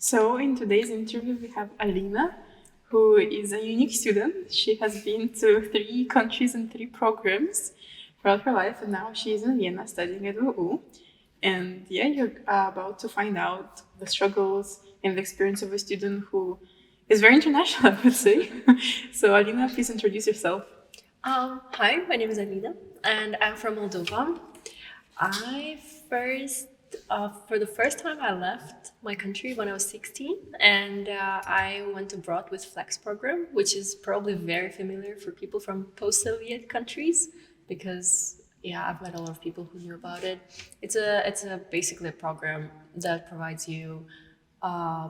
So in today's interview, we have Alina, who is a unique student. She has been to 3 countries and 3 programs throughout her life, and now she is in Vienna studying at WU. And yeah, you're about to find out the struggles and the experience of a student who is very international, I would say. So Alina, please introduce yourself. Hi, my name is Alina, and I'm from Moldova. For the first time, I left my country when I was 16, and I went abroad with Flex program, which is probably very familiar for people from post-Soviet countries, because I've met a lot of people who knew about it. It's basically a program that provides you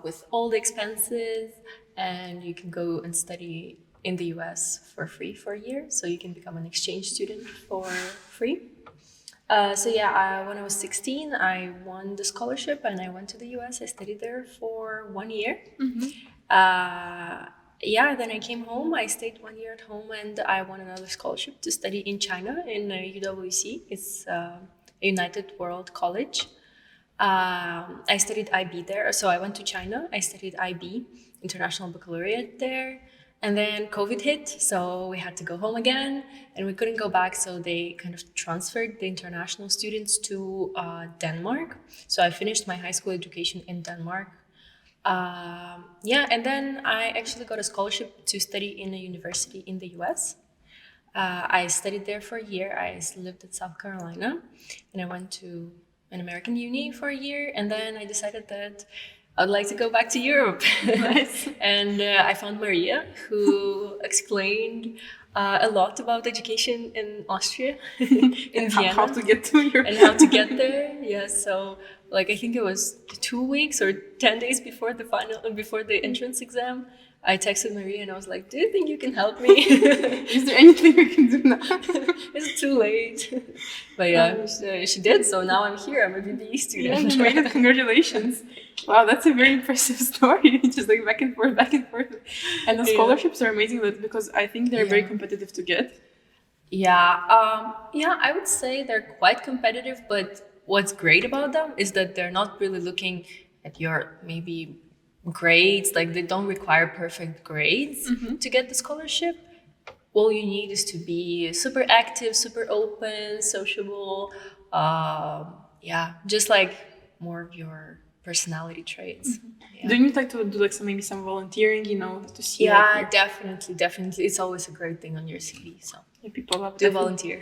with all the expenses, and you can go and study in the US for free for a year, so you can become an exchange student for free. When I was 16, I won the scholarship and I went to the US. I studied there for 1 year. Then I came home. I stayed 1 year at home and I won another scholarship to study in China in UWC. It's a United World College. I studied IB there. So I went to China. I studied IB, International Baccalaureate there. And then COVID hit, so we had to go home again, and we couldn't go back, so they kind of transferred the international students to Denmark. So I finished my high school education in Denmark. And then I actually got a scholarship to study in a university in the US. I studied there for a year. I lived in South Carolina, and I went to an American uni for a year, and then I decided that I'd like to go back to Europe. Nice. And I found Maria, who explained a lot about education in Austria, in Vienna. How to get to Europe. And how to get there. Yeah, so I think it was 2 weeks or 10 days before the entrance exam, I texted Maria and I was like, do you think you can help me? Is there anything we can do now? Is it too late? But she did, so now I'm here. I'm a BBE student. Yeah, you made it. Congratulations. Wow, that's a very impressive story. Just like back and forth, back and forth. And the scholarships are amazing because I think they're very competitive to get. I would say they're quite competitive, but what's great about them is that they're not really looking at your maybe grades, like they don't require perfect grades to get the scholarship. All you need is to be super active, super open, sociable, just like more of your personality traits. Do you need to do maybe some volunteering, to see? Definitely. It's always a great thing on your CV. So people love to volunteer.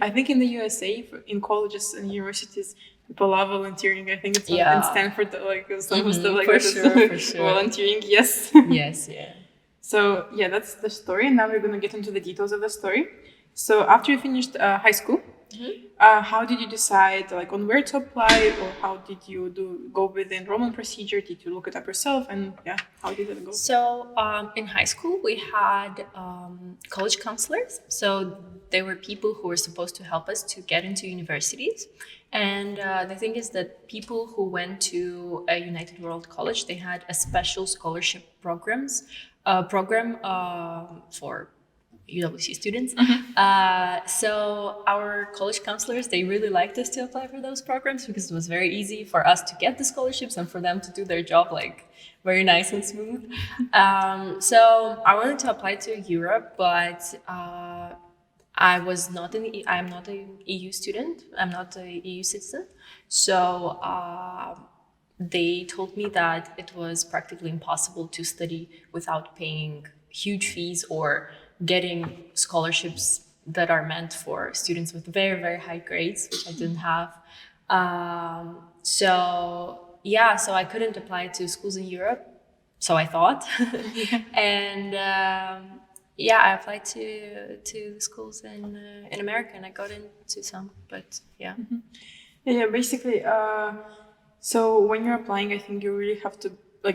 I think in the USA, in colleges and universities, people love volunteering. I think it's in Stanford, some stuff like for that. For sure. Volunteering, yes. Yes, yeah. So that's the story. And now we're going to get into the details of the story. So after you finished high school, how did you decide on where to apply, or how did you go with the enrollment procedure? Did you look it up yourself, and how did it go? So in high school we had college counselors. So they were people who were supposed to help us to get into universities. And the thing is that people who went to a United World College, they had a special scholarship program for UWC students. So our college counselors, they really liked us to apply for those programs because it was very easy for us to get the scholarships and for them to do their job very nice and smooth. So I wanted to apply to Europe, but I'm not an EU student. I'm not an EU citizen. So they told me that it was practically impossible to study without paying huge fees or getting scholarships that are meant for students with very, very high grades, which I didn't have. So I couldn't apply to schools in Europe, so I thought. And I applied to schools in America, and I got into some, but yeah. Basically, so when you're applying, I think you really have to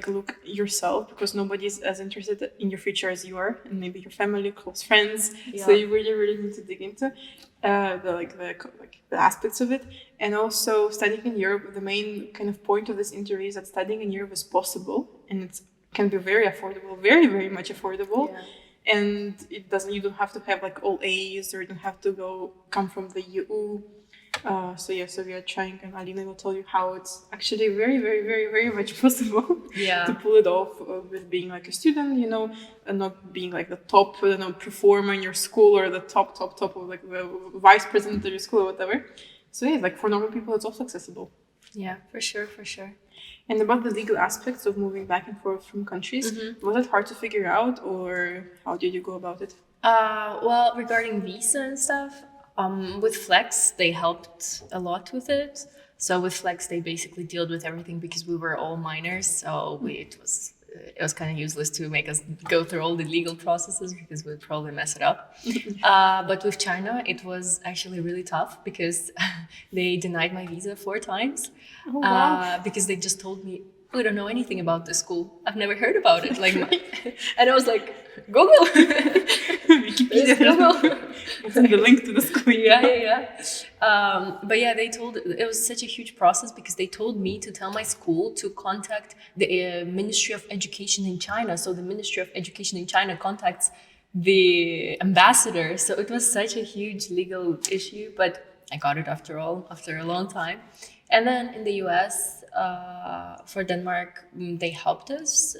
look yourself, because nobody's as interested in your future as you are, and maybe your family, close friends. So you really, really need to dig into the aspects of it. And also, studying in Europe, the main kind of point of this interview is that studying in Europe is possible, and it can be very affordable, very, very much affordable. And you don't have to have all A's, or you don't have to come from the EU. So we are trying, and Alina will tell you how it's actually very, very, very, very much possible to pull it off with being like a student, and not being like the top, performer in your school or the top of like the vice president of your school or whatever. So yeah, like for normal people, it's also accessible. Yeah, for sure, for sure. And about the legal aspects of moving back and forth from countries, was it hard to figure out, or how did you go about it? Well, regarding visa and stuff, with Flex, they helped a lot with it. So with Flex, they basically dealt with everything because we were all minors. So it was kind of useless to make us go through all the legal processes because we'd probably mess it up. But with China, it was actually really tough because they denied my visa 4 times. Oh, wow. Because they just told me, we don't know anything about this school. I've never heard about it. And I was like, Google. Wikipedia. Google. It's in the link to the school. Yeah. But yeah, it was such a huge process because they told me to tell my school to contact the Ministry of Education in China. So the Ministry of Education in China contacts the ambassador. So it was such a huge legal issue, but I got it after a long time. And then in the US, for Denmark, they helped us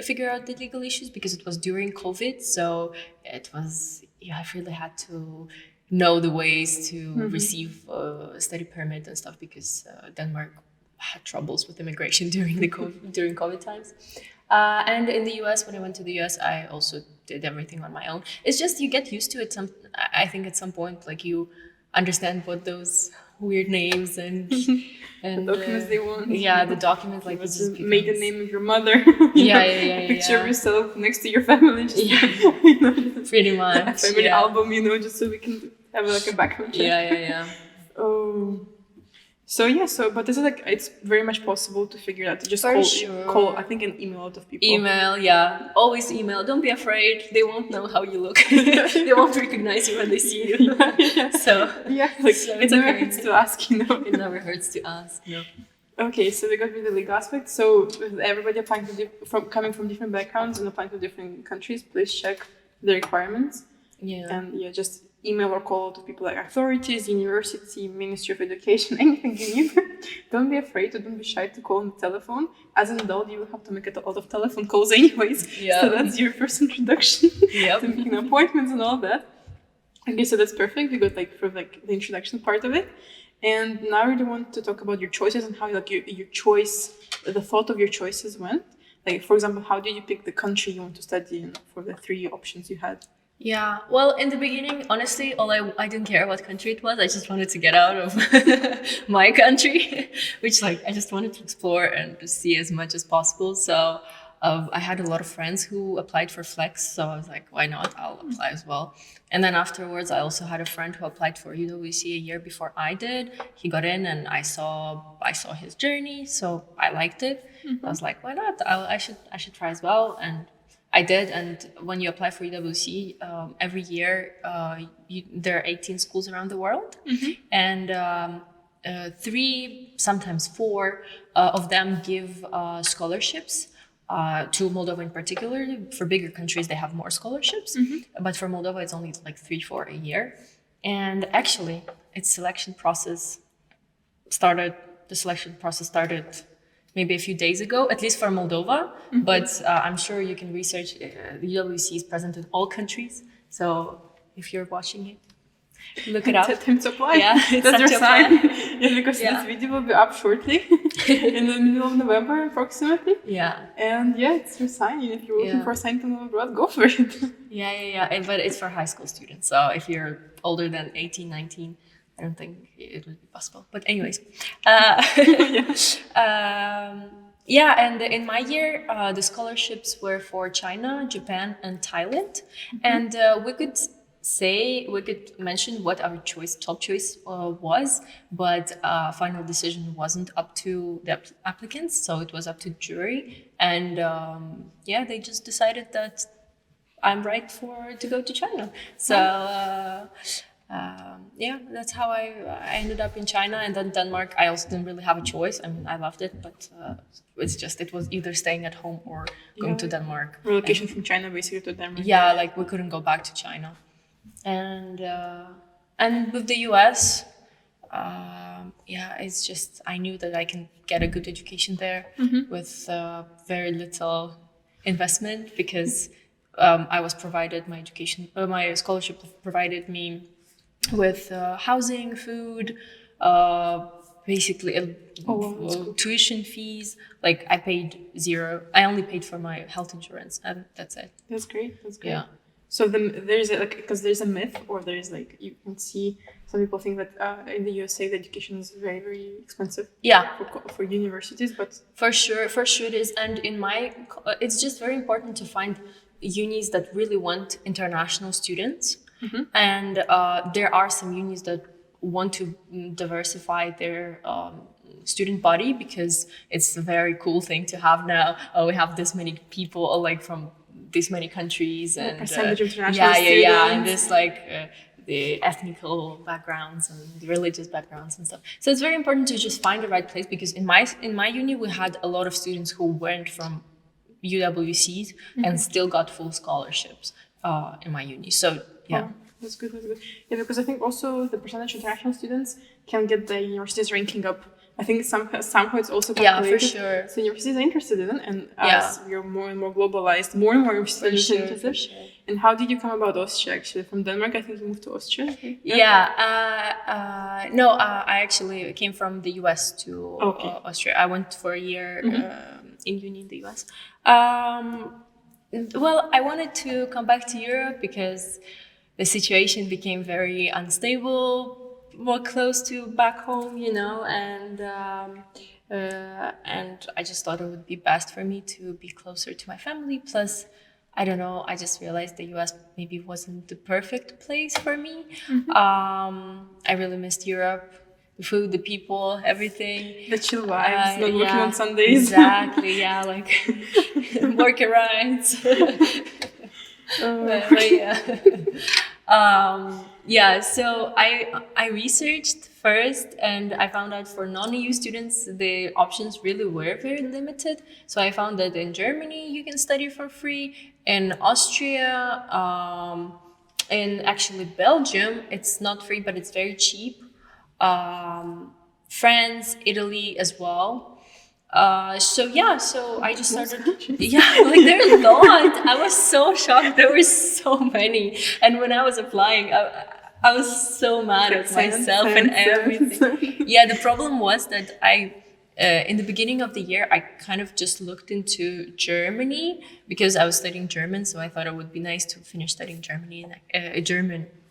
figure out the legal issues because it was during COVID. So I really had to know the ways to receive a study permit and stuff because Denmark had troubles with immigration during COVID times. And in the US, when I went to the US, I also did everything on my own. It's just you get used to it. I think at some point, like you understand what those weird names and the documents they want. Yeah, the documents like just made the name of your mother. Yeah. Picture of yourself next to your family. Pretty much. A family album, just so we can have like a background check. Yeah. Oh. But this is like, it's very much possible to figure out. To just call, I think, an email out of people. Email, yeah. Always email. Don't be afraid. They won't know how you look. They won't recognize you when they see you. So it never hurts to ask, It never hurts to ask, no. Okay, so we got with the legal aspect. So with everybody applying coming from different backgrounds and applying to different countries, please check the requirements. Yeah. And just email or call to people like authorities, university, Ministry of Education, anything you need. Don't be afraid or don't be shy to call on the telephone. As an adult, you will have to make a lot of telephone calls anyways. Yeah. So that's your first introduction Yep. to making appointments and all that. Okay, so that's perfect. We got the introduction part of it. And now I really want to talk about your choices and how your choice, the thought of your choices went. Like, for example, how did you pick the country you want to study in for the 3 options you had? Yeah, well, in the beginning, honestly, I didn't care what country it was. I just wanted to get out of my country, which I just wanted to explore and to see as much as possible. So I had a lot of friends who applied for Flex. So I was like, why not? I'll apply as well. And then afterwards, I also had a friend who applied for UWC a year before I did. He got in and I saw his journey. So I liked it. I was like, why not? I should try as well. And I did, and when you apply for UWC, every year there are 18 schools around the world, and 3, sometimes 4 of them give scholarships to Moldova in particular. For bigger countries, they have more scholarships, but for Moldova, it's only 3-4 a year. And actually, the selection process started maybe a few days ago, at least for Moldova. But I'm sure you can research. The UWC is present in all countries. So if you're watching it, look it up. It's time to apply. Yeah, that's your sign. Because this video will be up shortly in the middle of November, approximately. Yeah. And it's your sign. If you're looking for a sign to move abroad, go for it. Yeah. But it's for high school students. So if you're older than 18, 19, I don't think it would be possible. But anyways, and in my year, the scholarships were for China, Japan, and Thailand. And we could mention what our top choice was, but final decision wasn't up to the applicants, so it was up to jury. And they just decided that I'm right to go to China. So. That's how I ended up in China. And then Denmark, I also didn't really have a choice. I mean, I loved it, but it was either staying at home or going to Denmark. Relocation from China basically to Denmark. Yeah, we couldn't go back to China. And with the US, yeah, it's just I knew that I can get a good education there with very little investment because I was provided my education, my scholarship provided me with housing, food, basically tuition fees. Like I paid zero. I only paid for my health insurance, and that's it. That's great. That's great. Yeah. So there's because there's a myth, or there's like you can see some people think that in the USA the education is very, very expensive. Yeah. For universities, but for sure it is. And in my, it's just very important to find unis that really want international students. And there are some unis that want to diversify their student body because it's a very cool thing to have now. We have this many people like from this many countries and percentage of international students. And this like the ethnical backgrounds and the religious backgrounds and stuff. So it's very important to just find the right place because in my uni we had a lot of students who went from UWCs and still got full scholarships in my uni. So yeah. Oh, that's good. That's good. Yeah, because I think also the percentage of international students can get the universities ranking up. I think somehow it's also calculated. Yeah, for sure. So universities are interested in it, and as we are more and more globalized, more and more universities are interested. For sure. And how did you come about Austria? Actually, from Denmark, I think you moved to Austria. No, I actually came from the US to Austria. I went for a year in uni in the US. Well, I wanted to come back to Europe because the situation became very unstable, more close to back home, you know, and I just thought it would be best for me to be closer to my family. Plus, I don't know, I just realized the US maybe wasn't the perfect place for me. I really missed Europe, the food, the people, everything. The chill vibes, not working on Sundays. Exactly, yeah, like working rights. So I researched first and I found out for non-EU students the options really were very limited. So I found that in Germany you can study for free, in Austria, in actually Belgium it's not free but it's very cheap. France, Italy as well. So I just started. Yeah, like there's a lot. I was so shocked. There were so many, and when I was applying, I was so mad at myself and everything. Yeah, the problem was that in the beginning of the year, I kind of just looked into Germany because I was studying German, so I thought it would be nice to finish studying German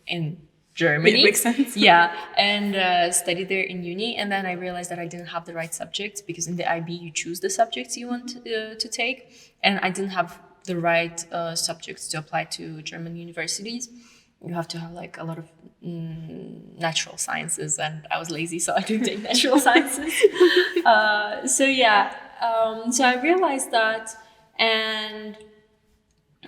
in Germany. It makes sense. Yeah, and study there in uni. And then I realized that I didn't have the right subjects because in the IB you choose the subjects you want to take. And I didn't have the right subjects to apply to German universities. You have to have like a lot of natural sciences, and I was lazy, so I didn't take natural sciences. So I realized that, and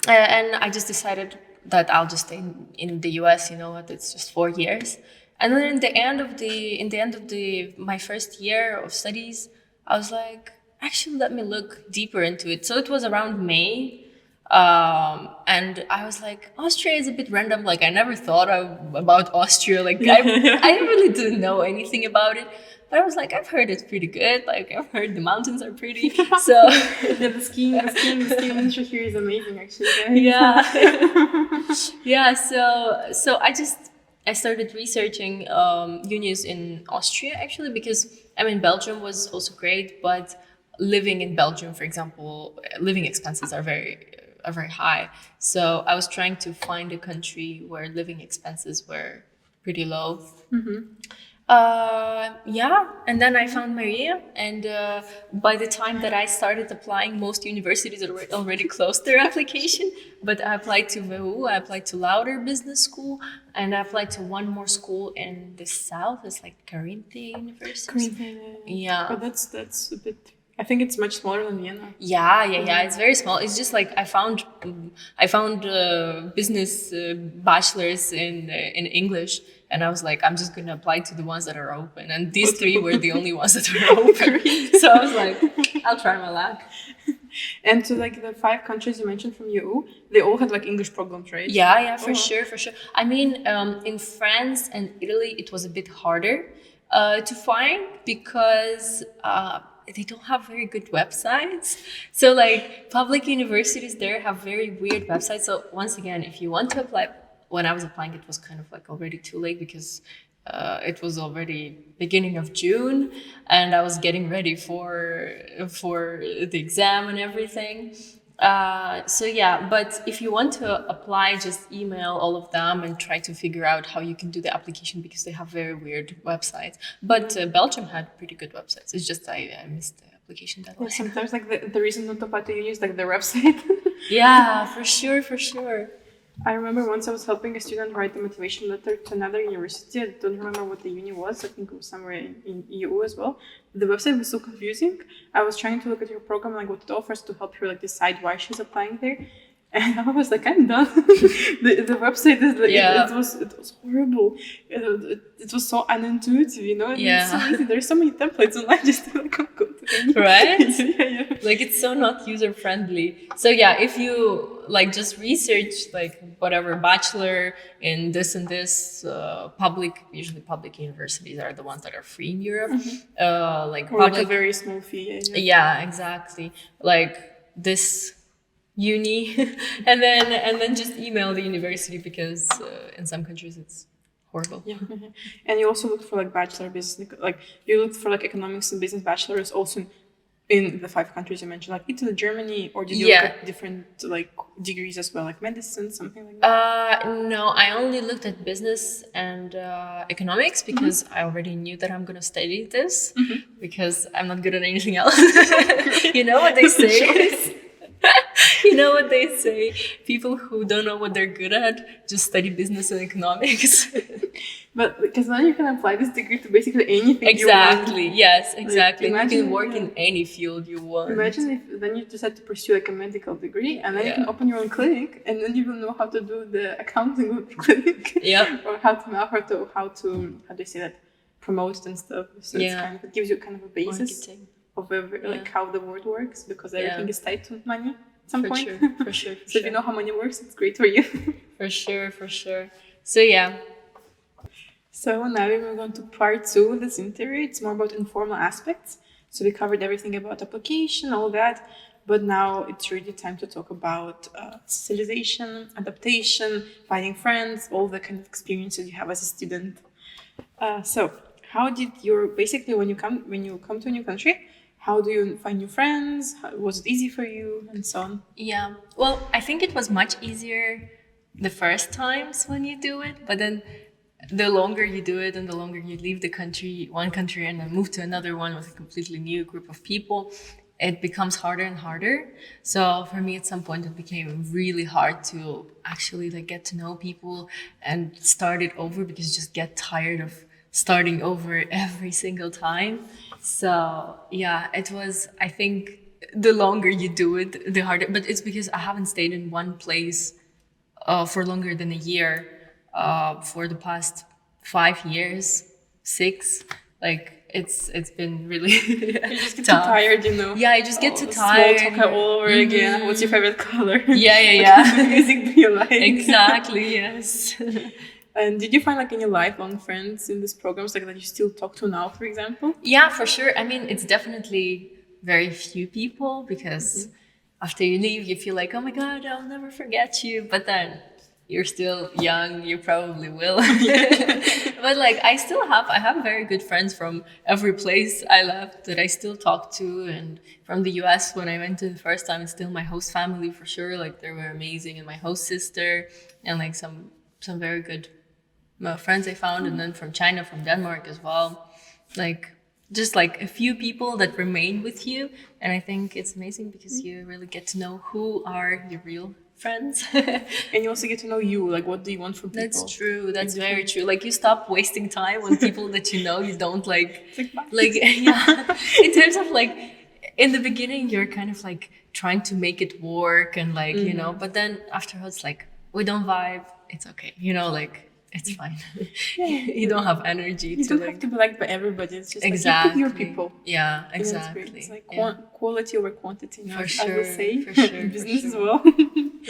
I just decided that I'll just stay in the US, you know what, it's just 4 years. And then in the end of my first year of studies, I was like, actually, let me look deeper into it. So it was around May. And I was like, Austria is a bit random. Like I never thought about Austria. Like I really didn't know anything about it. But I was like, I've heard it's pretty good. Like I've heard the mountains are pretty. So the skiing industry here is amazing, actually. Yeah. So I started researching unis in Austria actually because Belgium was also great, but living in Belgium, for example, living expenses are very high. So I was trying to find a country where living expenses were pretty low. And then I found Maria, and by the time that I started applying, most universities had already closed their application. But I applied to WU, I applied to Lauder Business School, and I applied to one more school in the south. It's like Carinthe University. Yeah. But that's a bit. I think it's much smaller than Vienna. Yeah. It's very small. It's just like I found business bachelors in English, and I was like, I'm just going to apply to the ones that are open. And these three were the only ones that were open. So I was like, I'll try my luck. And so like the 5 countries you mentioned from EU, they all had like English programs, right? Yeah, for sure. In France and Italy, it was a bit harder. to find because they don't have very good websites. So like public universities there have very weird websites. So once again, if you want to apply, when I was applying, it was kind of like already too late because it was already beginning of June and I was getting ready for the exam and everything. So yeah, but if you want to apply, just email all of them and try to figure out how you can do the application because they have very weird websites. But Belgium had pretty good websites. It's just I missed the application deadline. Yeah, sometimes like the reason not to apply to uni is like their website. Yeah, for sure, for sure. I remember once I was helping a student write a motivation letter to another university. I don't remember what the uni was. I think it was somewhere in EU as well. The website was so confusing. I was trying to look at her program, like what it offers to help her like decide why she's applying there. And I was like, I'm done. the website is like, it was horrible. It was so unintuitive, you know? And it's so easy. There's so many templates online just to like go to any. Right? Yeah. Like it's so not user friendly. So yeah, if you like just research like whatever Bachelor in this and this usually public universities are the ones that are free in Europe. Like or public, like a very small fee. Yeah, exactly. Like this uni and then just email the university because in some countries it's horrible. Yeah. And you also looked for like bachelor business, like you looked for like economics and business bachelors also in the 5 countries you mentioned, like Italy, Germany, or did you look at different like degrees as well, like medicine, something like that? No, I only looked at business and economics because I already knew that I'm gonna study this because I'm not good at anything else. You know what they say? You know what they say? People who don't know what they're good at just study business and economics. But because then you can apply this degree to basically anything exactly, you want. Yes, exactly. Like, you can work in any field you want. Imagine if then you decide to pursue like a medical degree and then you can open your own clinic and then you will know how to do the accounting of the clinic. Yeah. Or how to how do you say that? Promote it and stuff. So it's kind of, it gives you kind of a basis of like how the world works because everything is tied to money at some point. For sure. So if you know how money works, it's great for you. For sure. So yeah. So now we move on to part 2 of this interview. It's more about informal aspects. So we covered everything about application, all that. But now it's really time to talk about socialization, adaptation, finding friends, all the kind of experiences you have as a student. So how did basically when you come to a new country, how do you find new friends? Was it easy for you and so on? Yeah. Well, I think it was much easier the first times when you do it, but then the longer you do it and the longer you leave one country and then move to another one with a completely new group of people, it becomes harder and harder. So for me, at some point, it became really hard to actually like get to know people and start it over because you just get tired of starting over every single time. So yeah, it was, I think the longer you do it, the harder, but it's because I haven't stayed in one place for longer than a year. For the past 5 years, 6, like it's been really you just get tough. too tired, you know. Yeah, I just get too tired. Small talk all over again. What's your favorite color? Yeah. What kind of music do you like? Exactly, yes. And did you find like any lifelong friends in these programs, like that you still talk to now, for example? Yeah, for sure. I mean, it's definitely very few people because after you leave, you feel like, oh my God, I'll never forget you. But then you're still young, you probably will. But like I have very good friends from every place I left that I still talk to, and from the US when I went to the first time, it's still my host family for sure. Like they were amazing, and my host sister, and like some very good friends I found, and then from China, from Denmark as well. Like just like a few people that remain with you, and I think it's amazing because you really get to know who are your real friends. And you also get to know you, like what do you want from people. That's true, that's very true. Like you stop wasting time on people that you know you don't like yeah, in terms of like in the beginning you're kind of like trying to make it work and like you know, but then afterwards like we don't vibe, it's okay, you know, like it's fine. You don't have energy you don't have to be liked by everybody. It's just exactly. like you pick your people. Yeah, exactly. It's like quality over quantity, you know, for sure, I would say. For sure, in business for as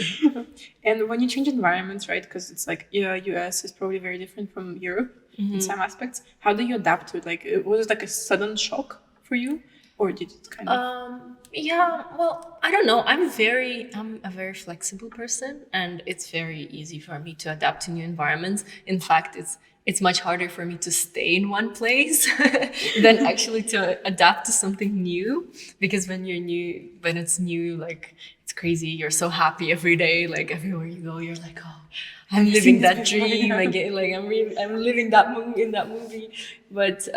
sure. well. And when you change environments, right, because it's like US is probably very different from Europe. in some aspects. How do you adapt to it? Like, was it like a sudden shock for you, or did it kind of? Yeah, well, I don't know. I'm a very flexible person, and it's very easy for me to adapt to new environments. In fact, it's much harder for me to stay in one place than actually to adapt to something new. Because when it's new, like it's crazy. You're so happy every day. Like everywhere you go, you're like, oh, I'm living that dream. I'm living in that movie. But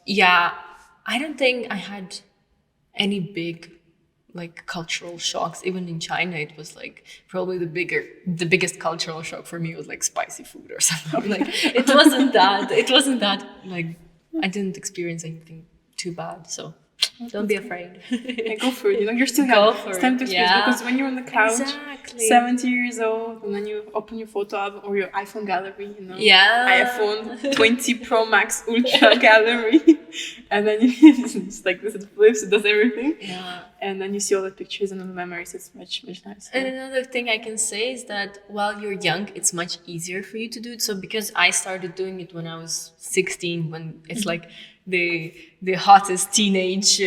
yeah, I don't think I had any big like cultural shocks. Even in China, it was like probably the biggest cultural shock for me was like spicy food or something. Like it wasn't that like I didn't experience anything too bad. So don't be afraid. Yeah, go for it. You're still Go young. for It's time it. to experience, Yeah. because when you're on the couch, Exactly. 70 years old, and then you open your photo album or your iPhone gallery, Yeah. iPhone 20 Pro Max Ultra gallery, and then it's like this, it flips, it does everything, Yeah. and then you see all the pictures and the memories. It's much nicer. And another thing I can say is that while you're young, it's much easier for you to do it. So because I started doing it when I was 16, when it's like the hottest teenage.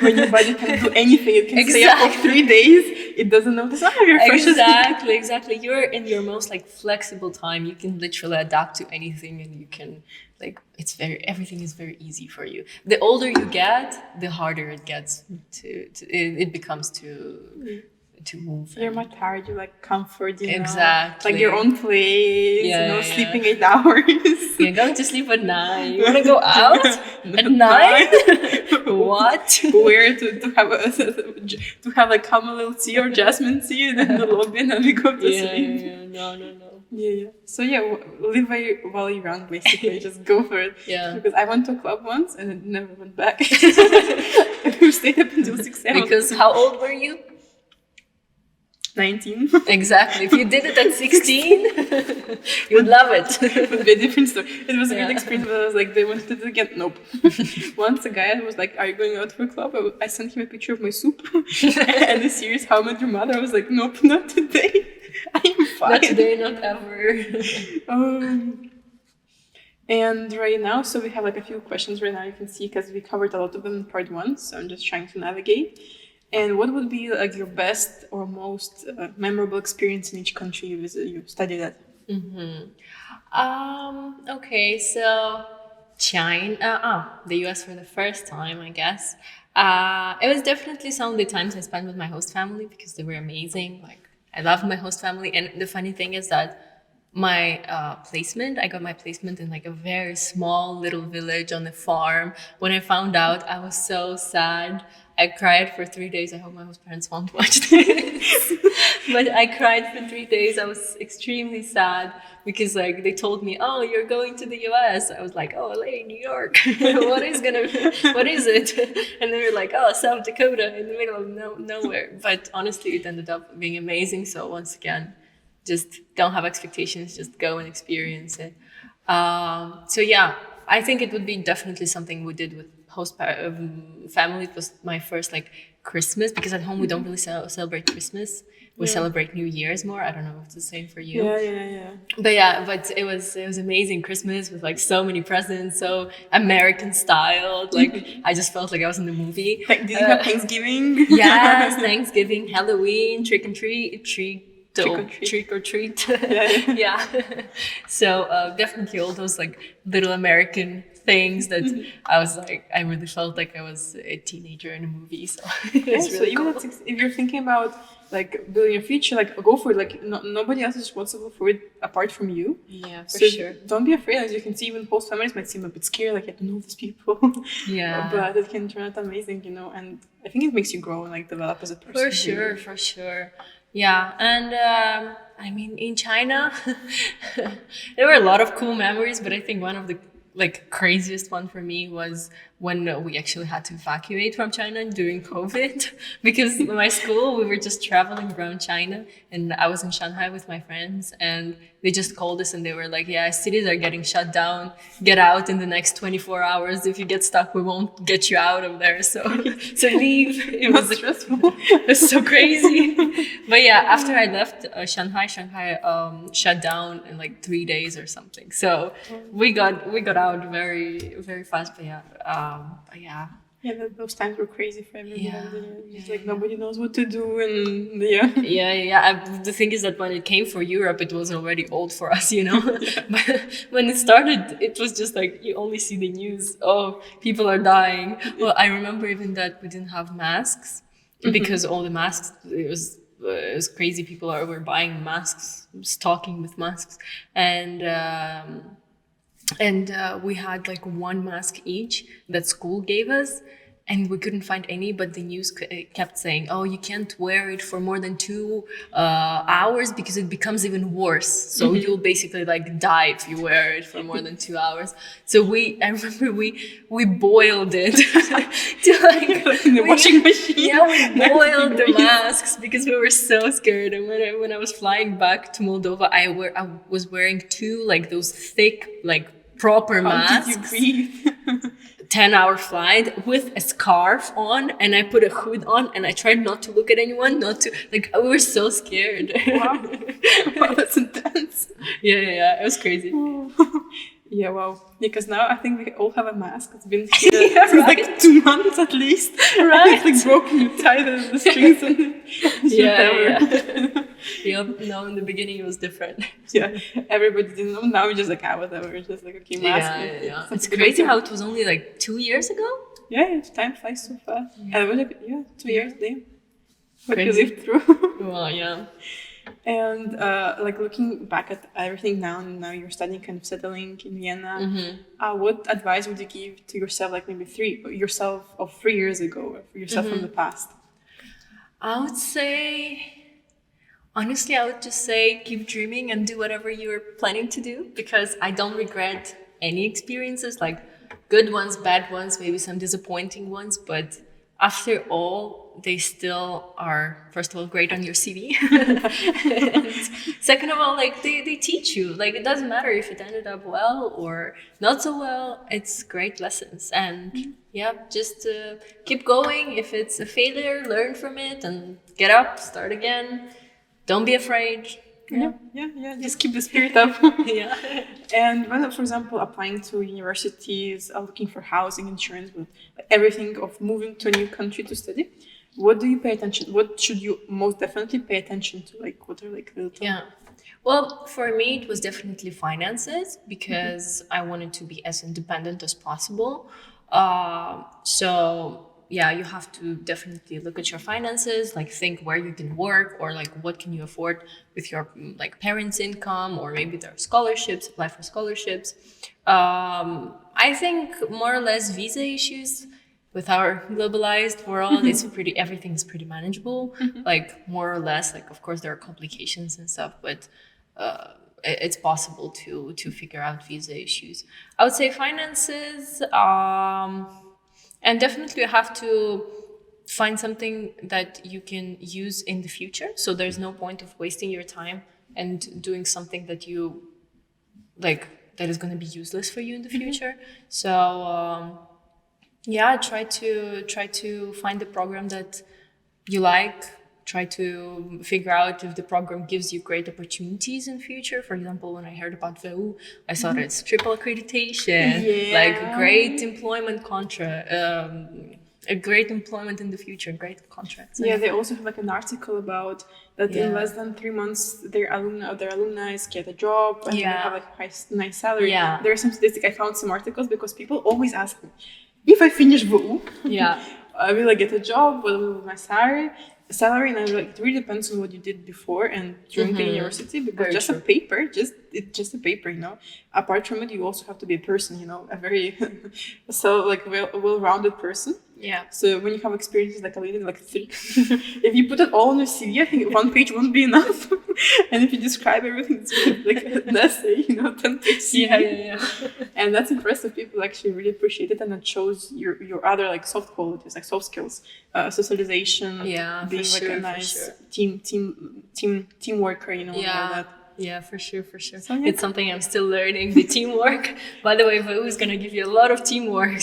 When your body can do anything, it can stay up for 3 days. It doesn't notice. You're fresh. Exactly. You're in your most like flexible time. You can literally adapt to anything, and you can like everything is very easy for you. The older you get, the harder it gets it becomes to move. You're much tired. You like comfort. Exactly. Like your own place. Yeah, sleeping 8 hours. You're going to sleep at 9. You want to go out at 9? What? Where to have like chamomile tea or jasmine tea in the lobby, and then we go to sleep. No. Yeah. So live while you're young, basically. Just go for it. Yeah. Because I went to a club once and it never went back. We stayed up until 6 a.m. Because how old were you? 19. Exactly. If you did it at 16, you'd love it. It would be a different story. It was a good experience, but I was like, they wanted to do it again. Nope. Once a guy was like, are you going out for a club? I sent him a picture of my soup and a series, How I Met Your Mother. I was like, nope, not today. I'm fine. Not today, not ever. And right now, so we have like a few questions right now, you can see, because we covered a lot of them in part 1, so I'm just trying to navigate. And what would be like your best or most memorable experience in each country you studied at? Okay, so China, the US for the first time, I guess. It was definitely some of the times I spent with my host family, because they were amazing. Like I love my host family, and the funny thing is that I got my placement in like a very small little village on a farm. When I found out, I was so sad. I cried for 3 days. I hope my host parents won't watch this. But I cried for 3 days. I was extremely sad because like they told me, oh, you're going to the US. I was like, oh, LA, New York. What is it? And they were like, oh, South Dakota in the middle of nowhere. But honestly, it ended up being amazing. So once again, just don't have expectations, just go and experience it. So yeah, I think it would be definitely something we did with host family. It was my first like Christmas, because at home we don't really celebrate Christmas. We celebrate New Year's more. I don't know if it's the same for you. Yeah. But it was amazing Christmas with like so many presents, so American style. Like I just felt like I was in the movie. Did you have Thanksgiving? Yes, Thanksgiving, Halloween, trick or treat. Yeah. So definitely all those like little American things that I was like, I really felt like I was a teenager in a movie. So it's really even cool. if you're thinking about like building your future, like go for it. Like nobody else is responsible for it apart from you. Yeah, for So sure. don't be afraid. As you can see, even host families might seem a bit scary, like I don't know these people. Yeah. But it can turn out amazing, and I think it makes you grow and like develop as a person. For sure. Yeah, and I mean, in China, there were a lot of cool memories, but I think one of the like craziest one for me was when we actually had to evacuate from China during COVID because my school, we were just traveling around China and I was in Shanghai with my friends and they just called us and they were like, yeah, cities are getting shut down. Get out in the next 24 hours. If you get stuck, we won't get you out of there. So leave. It was stressful. It was so crazy. But yeah, after I left Shanghai shut down in like 3 days or something. So we got out very, very fast. But yeah. Yeah, those times were crazy for everyone. Yeah. Just nobody knows what to do, and yeah. The thing is that when it came for Europe, it was already old for us, But when it started, it was just like you only see the news. Oh, people are dying. Well, I remember even that we didn't have masks because all the masks. It was crazy. People were buying masks, stocking with masks, and we had like one mask each that school gave us and we couldn't find any, but the news kept saying, oh, you can't wear it for more than 2 hours because it becomes even worse. So you'll basically like die if you wear it for more than 2 hours. So I remember we boiled it to like in the washing machine. Yeah, we boiled the masks because we were so scared. And when I was flying back to Moldova, I was wearing 2 like those thick like proper masks. How did you breathe? 10-hour flight with a scarf on, and I put a hood on, and I tried not to look at anyone, we were so scared. Wow, that's intense. Yeah, it was crazy. Yeah, wow. Because now I think we all have a mask. It's been since like 2 months at least. Right. It's like broken. You tie the strings and yeah. Yep. No, in the beginning it was different. Yeah, everybody didn't know. Now we're just like, whatever. We're just like, okay, mask. Yeah. It's crazy how it was only like 2 years ago. Yeah, time flies so fast. And it was like, 2 years, damn. What you Crazy. lived through. Well, yeah. And like looking back at everything now you're studying, kind of settling in Vienna. What advice would you give to yourself, like maybe 3 years ago, or for yourself from the past? I would say, honestly, I would just say keep dreaming and do whatever you're planning to do, because I don't regret any experiences, like good ones, bad ones, maybe some disappointing ones, but after all, they still are, first of all, great on your CV. And second of all, like they teach you, like it doesn't matter if it ended up well or not so well, it's great lessons. And just keep going. If it's a failure, learn from it and get up, start again. Don't be afraid. Yeah. Just keep the spirit up. Yeah. And when, for example, applying to universities, looking for housing, insurance, with everything of moving to a new country to study, what do you pay attention? What should you most definitely pay attention to? Like, what are like the Well, for me, it was definitely finances, because I wanted to be as independent as possible. You have to definitely look at your finances, like think where you can work, or like what can you afford with your like parents' income, or maybe there are scholarships, apply for scholarships. I think more or less visa issues with our globalized world, everything's pretty manageable, like more or less, like of course there are complications and stuff, but it's possible to figure out visa issues. I would say finances, and definitely you have to find something that you can use in the future. So there's no point of wasting your time and doing something that you like that is going to be useless for you in the future. So try to find the program that you like. Try to figure out if the program gives you great opportunities in future. For example, when I heard about WU, I saw that it's triple accreditation, like great employment contract, a great employment in the future, great contracts. Yeah, they also have like an article about that in less than 3 months, their alumni get a job and they have like a nice salary. Yeah. There are some statistics. I found some articles because people always ask me, if I finish WU, I will get a job, what will be my salary? And I was like, it really depends on what you did before and during the university, because it's just a paper, Apart from it, you also have to be a person, a very well-rounded person. Yeah. So when you have experiences like Alina, like 3, if you put it all on your CV, I think 1 page won't be enough. And if you describe everything, it's like an essay, 10-page CV. Yeah. And that's impressive. People actually really appreciate it, and it shows your other like soft qualities, like soft skills, socialization, being like a nice team worker, and all that. Yeah, for sure. So, It's something I'm still learning, the teamwork. By the way, WU is going to give you a lot of teamwork.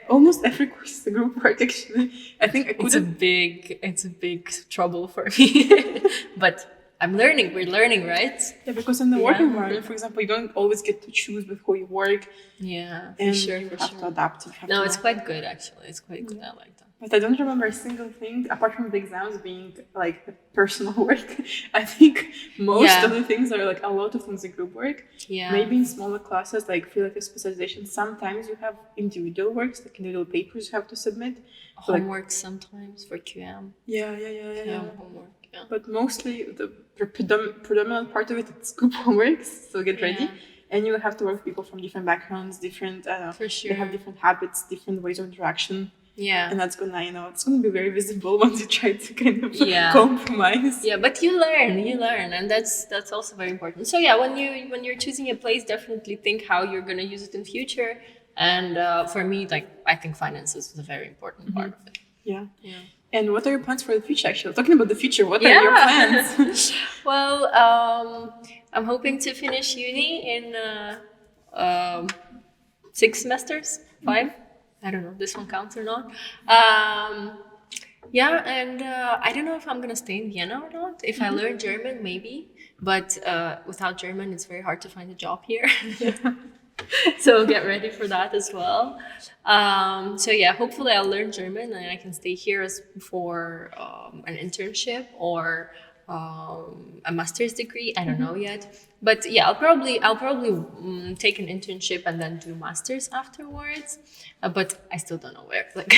Almost every course is a group work, actually. I think I couldn't. It's a big trouble for me. But I'm learning. We're learning, right? Yeah, because in the work environment, for example, you don't always get to choose with who you work. Yeah, for sure. You have to adapt. It's quite good, actually. It's quite good. I like that. But I don't remember a single thing, apart from the exams being like personal work. I think most of the things are like a lot of things in group work. Yeah. Maybe in smaller classes, like feel like a specialization. Sometimes you have individual works, like individual papers you have to submit. Homework sometimes for QM. Yeah. Homework. Yeah. But mostly the predominant part of it is group homeworks. So get ready. And you have to work with people from different backgrounds, different. For sure. They have different habits, different ways of interaction. Yeah. And that's gonna, it's gonna be very visible once you try to kind of compromise. Yeah, but you learn, and that's also very important. So yeah, when you're choosing a place, definitely think how you're gonna use it in future. And for me, like I think finances is a very important part of it. Yeah. And what are your plans for the future? Actually, talking about the future, what are your plans? Well, I'm hoping to finish uni in 6 semesters, 5. I don't know, this one counts or not. And I don't know if I'm gonna stay in Vienna or not. If I learn German, maybe. But without German, it's very hard to find a job here. So get ready for that as well. So yeah, hopefully I'll learn German and I can stay here for an internship or a master's degree. I don't know yet, but yeah, I'll probably take an internship and then do master's afterwards. But I still don't know where. Like,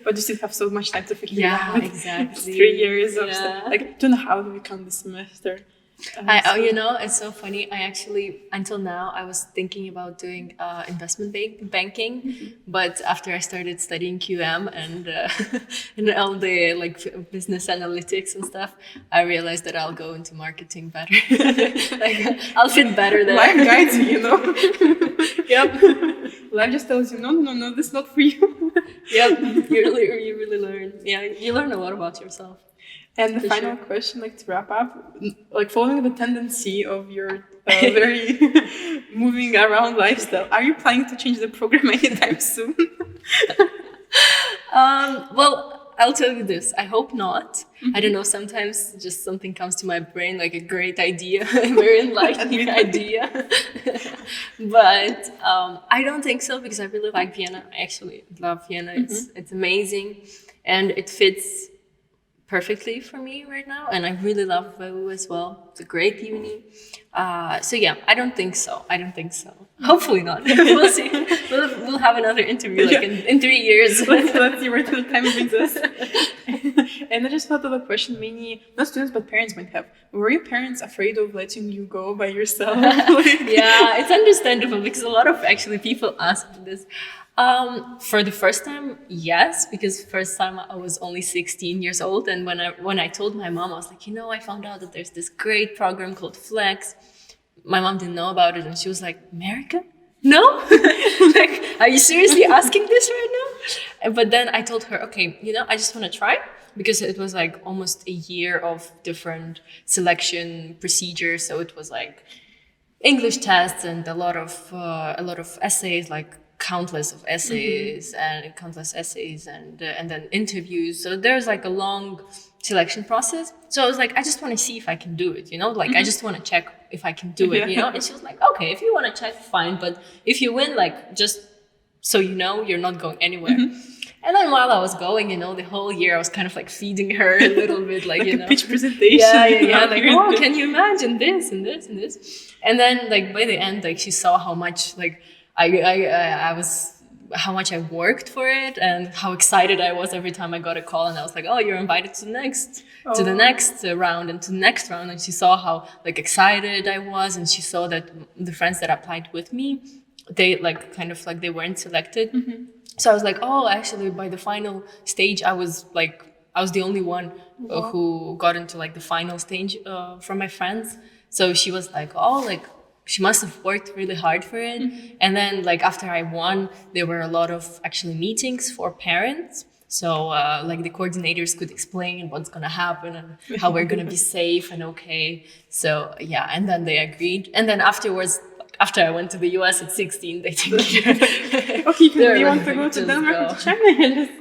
but you still have so much time to figure it out. Yeah, exactly. 3 years of stuff. Like, I don't know how we count this semester. It's so funny. I actually, until now, I was thinking about doing investment banking, but after I started studying QM and all the like business analytics and stuff, I realized that I'll go into marketing better. Like, I'll fit better there. Life guides you, Yep. Life just tells you, no, this is not for you. Yep. You really learn. Yeah, you learn a lot about yourself. And the final question, like to wrap up, like following the tendency of your very moving around lifestyle, are you planning to change the program anytime soon? Well, I'll tell you this. I hope not. I don't know. Sometimes just something comes to my brain, like a great idea, a very enlightening idea. But I don't think so because I really like Vienna. I actually love Vienna. It's amazing, and it fits perfectly for me right now, and I really love WU as well. It's a great uni. So yeah, I don't think so. Hopefully not. We'll see. We'll have another interview like in 3 years. Let's see where the time brings us. And I just thought of a question many, not students, but parents might have. Were your parents afraid of letting you go by yourself? Yeah, it's understandable because a lot of actually people ask this. For the first time, yes, because first time I was only 16 years old, and when I told my mom, I was like, I found out that there's this great program called Flex. My mom didn't know about it, and she was like, America? No? Like, are you seriously asking this right now? But then I told her, okay, I just want to try, because it was like almost a year of different selection procedures. So it was like English tests and a lot of essays, like countless essays and then interviews. So there's like a long selection process. So I was like, I just want to see if I can do it, I just want to check if I can do it, And she was like, okay, if you want to check, fine. But if you win, like, just so you're not going anywhere. And then while I was going, the whole year I was kind of like feeding her a little bit, like a pitch presentation. Yeah. Like, oh, can you imagine this and this and this? And then like by the end, like she saw how much like how much I worked for it and how excited I was every time I got a call, and I was like, oh, you're invited to the next round and to the next round. And she saw how like excited I was, and she saw that the friends that applied with me, they like kind of like they weren't selected. So I was like, oh, actually, by the final stage, I was the only one who got into like the final stage from my friends. So she was like, oh, like she must have worked really hard for it. And then like after I won, there were a lot of actually meetings for parents. So like the coordinators could explain what's gonna happen and how we're gonna be safe and okay. So yeah, and then they agreed. And then afterwards, after I went to the US at 16, they think okay, you want to go to Denmark or to China?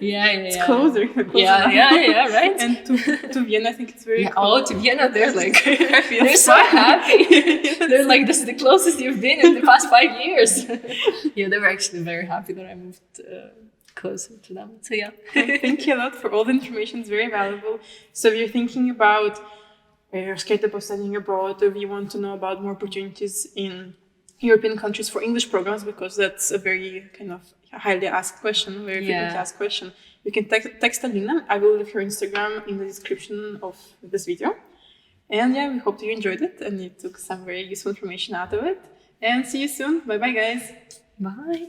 It's closer. Yeah, right. And to Vienna, I think it's very cool. Oh, to Vienna, they're like, they're so happy. They're like, this is the closest you've been in the past 5 years. Yeah, they were actually very happy that I moved closer to them. So yeah. Thank you a lot for all the information. It's very valuable. So if you're thinking about, you're scared about studying abroad, or if you want to know about more opportunities in European countries for English programs, because that's a very kind of highly asked question, very frequently asked question, you can text Alina. I will leave her Instagram in the description of this video. And yeah, we hope you enjoyed it and you took some very useful information out of it. And see you soon. Bye bye, guys. Bye.